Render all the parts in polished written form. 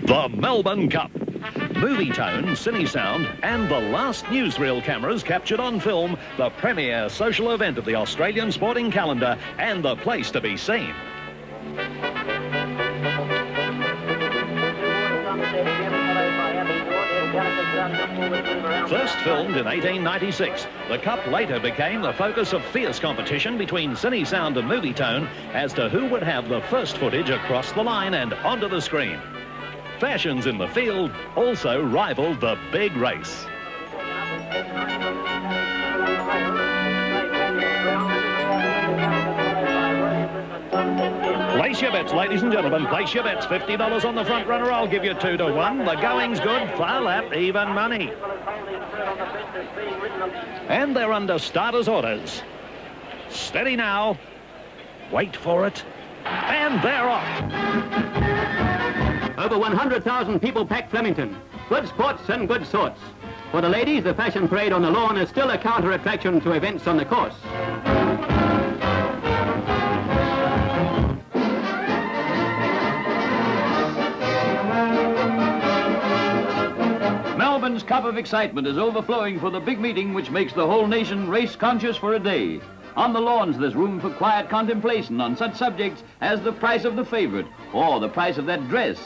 The Melbourne Cup. Movie Tone, Cine Sound and the last newsreel cameras captured on film the premier social event of the Australian sporting calendar and the place to be seen. First filmed in 1896, the Cup later became the focus of fierce competition between Cine Sound and Movie Tone as to who would have the first footage across the line and onto the screen. Fashions in the field also rivaled the big race. Place your bets, ladies and gentlemen. Place your bets. $50 on the front runner. I'll give you 2 to 1. The going's good. Far lap, even money. And they're under starter's orders. Steady now. Wait for it. And they're off. Over 100,000 people pack Flemington. Good sports and good sorts. For the ladies, the fashion parade on the lawn is still a counter-attraction to events on the course. Melbourne's cup of excitement is overflowing for the big meeting which makes the whole nation race conscious for a day. On the lawns, there's room for quiet contemplation on such subjects as the price of the favourite or the price of that dress.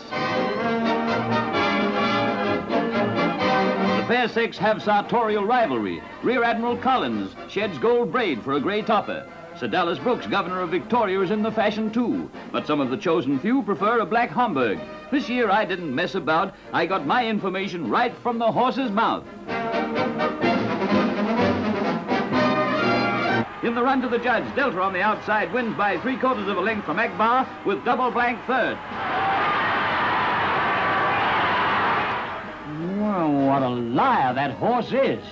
The fair sex have sartorial rivalry. Rear Admiral Collins sheds gold braid for a grey topper. Sir Dallas Brooks, Governor of Victoria, is in the fashion too, but some of the chosen few prefer a black Homburg. This year I didn't mess about. I got my information right from the horse's mouth. In the run to the judge, Delta on the outside wins by 3/4 of a length from Akbar with double blank third. Well, what a liar that horse is.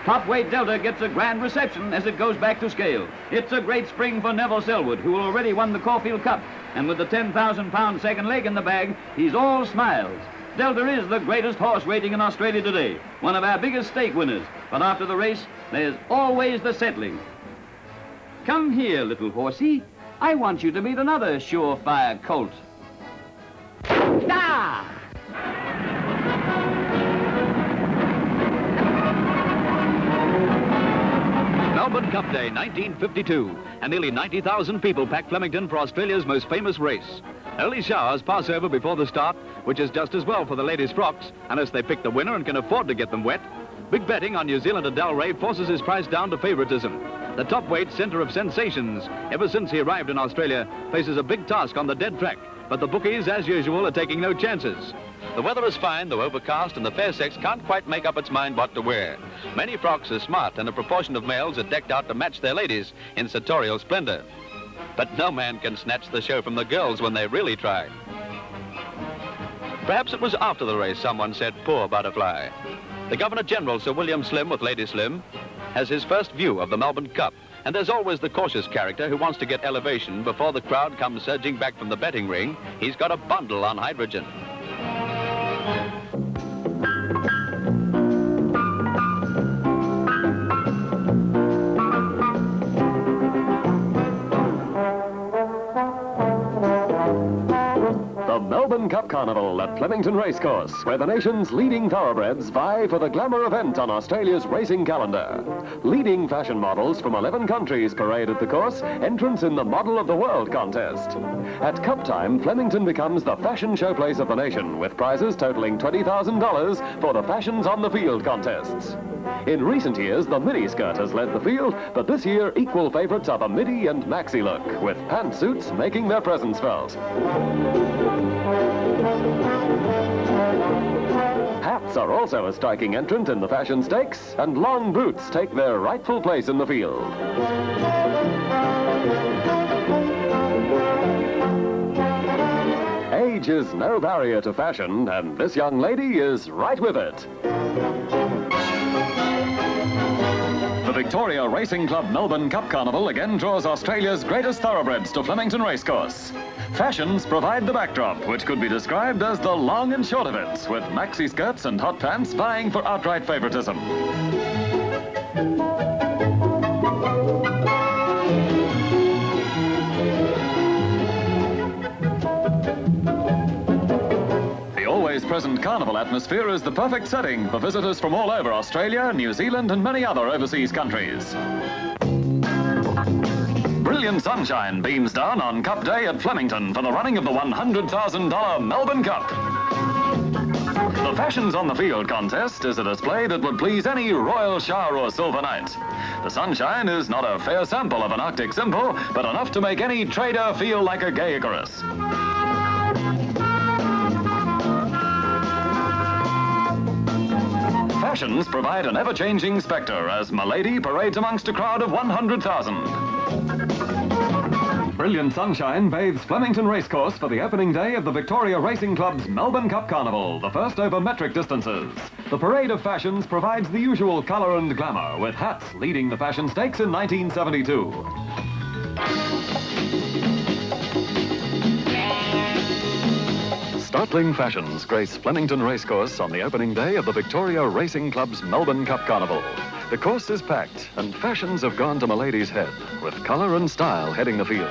Top weight Delta gets a grand reception as it goes back to scale. It's a great spring for Neville Selwood, who already won the Caulfield Cup. And with the 10,000-pound second leg in the bag, he's all smiles. Delta is the greatest horse waiting in Australia today, one of our biggest stake winners. But after the race, there's always the settling. Come here, little horsey. I want you to meet another surefire colt. Ah! Melbourne Cup Day, 1952, and nearly 90,000 people pack Flemington for Australia's most famous race. Early showers pass over before the start, which is just as well for the ladies' frocks, unless they pick the winner and can afford to get them wet. Big betting on New Zealander Delray forces his price down to favouritism. The top weight centre of sensations, ever since he arrived in Australia, faces a big task on the dead track, but the bookies, as usual, are taking no chances. The weather is fine, though overcast, and the fair sex can't quite make up its mind what to wear. Many frocks are smart, and a proportion of males are decked out to match their ladies in sartorial splendour. But no man can snatch the show from the girls when they really try. Perhaps it was after the race someone said, "Poor butterfly." The Governor-General, Sir William Slim, with Lady Slim, has his first view of the Melbourne Cup. And there's always the cautious character who wants to get elevation before the crowd comes surging back from the betting ring. He's got a bundle on hydrogen. The Melbourne Cup Carnival at Flemington Racecourse, where the nation's leading thoroughbreds vie for the glamour event on Australia's racing calendar. Leading fashion models from 11 countries parade at the course, entrants in the Model of the World contest. At Cup time, Flemington becomes the fashion showplace of the nation, with prizes totaling $20,000 for the Fashions on the Field contests. In recent years, the mini-skirt has led the field, but this year, equal favourites are the midi and maxi look, with pantsuits making their presence felt. Hats are also a striking entrant in the fashion stakes, and long boots take their rightful place in the field. Age is no barrier to fashion, and this young lady is right with it. The Victoria Racing Club Melbourne Cup Carnival again draws Australia's greatest thoroughbreds to Flemington Racecourse. Fashions provide the backdrop, which could be described as the long and short events, with maxi skirts and hot pants vying for outright favoritism. always present carnival atmosphere is the perfect setting for visitors from all over Australia, New Zealand and many other overseas countries. Brilliant sunshine beams down on Cup Day at Flemington for the running of the $100,000 Melbourne Cup. The Fashions on the Field contest is a display that would please any royal shower or silver night. The sunshine is not a fair sample of an Arctic simple, but enough to make any trader feel like a gay Icarus. Fashions provide an ever-changing spectre as Milady parades amongst a crowd of 100,000. Brilliant sunshine bathes Flemington Racecourse for the opening day of the Victoria Racing Club's Melbourne Cup Carnival, the first over metric distances. The parade of fashions provides the usual colour and glamour, with hats leading the fashion stakes in 1972. Startling fashions grace Flemington Racecourse on the opening day of the Victoria Racing Club's Melbourne Cup Carnival. The course is packed, and fashions have gone to Milady's head, with colour and style heading the field.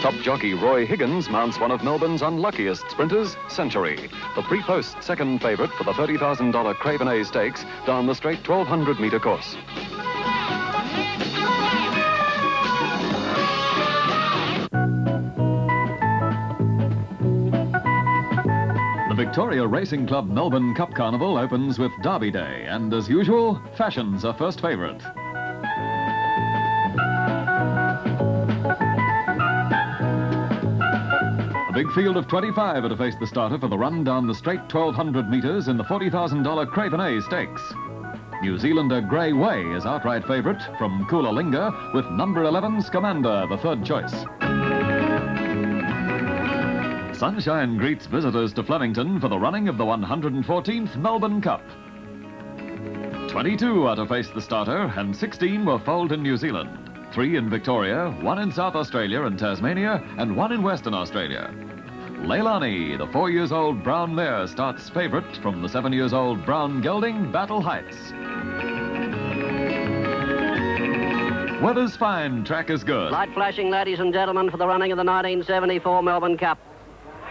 Top jockey Roy Higgins mounts one of Melbourne's unluckiest sprinters, Century, the pre-post second favourite for the $30,000 Craven A Stakes down the straight 1,200-metre course. The Victoria Racing Club Melbourne Cup Carnival opens with Derby Day, and as usual, fashions are first favourite. A big field of 25 are to face the starter for the run down the straight 1,200 metres in the $40,000 Craven A Stakes. New Zealander Grey Way is outright favourite from Coolangatta, with number 11 Scamander the third choice. Sunshine greets visitors to Flemington for the running of the 114th Melbourne Cup. 22 are to face the starter, and 16 were foaled in New Zealand. 3 in Victoria, 1 in South Australia and Tasmania, and 1 in Western Australia. Leilani, the 4-year-old brown mare, starts favourite from the 7-year-old brown gelding, Battle Heights. Weather's fine, track is good. Light flashing, ladies and gentlemen, for the running of the 1974 Melbourne Cup.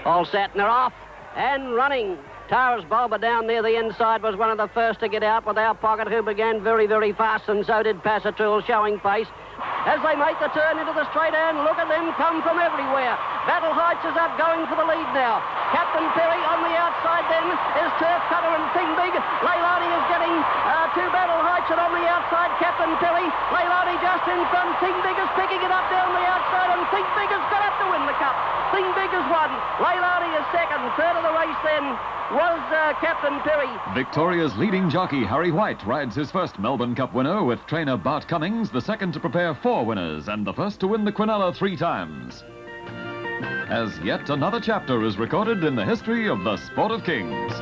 All set and they're off and running. Tara's Bulba down near the inside was one of the first to get out, with our Pocket, who began very, very fast, and so did Passatul, showing pace. As they make the turn into the straight, and look at them come from everywhere. Battle Heights is up, going for the lead now. Captain Perry on the outside then is Turf Cutter and Thing Big. Leilani is getting to Battle Heights, and on the outside Captain Perry. Leilani just in front. Thing Big is picking it up down the outside, and Thing Big has got up to win the cup. Thing Big has won. Leilani is second. Third of the race then was Captain Perry. Victoria's leading jockey Harry White rides his first Melbourne Cup winner, with trainer Bart Cummings the second to prepare 4 winners and the first to win the Quinella 3 times. As yet another chapter is recorded in the history of the Sport of Kings.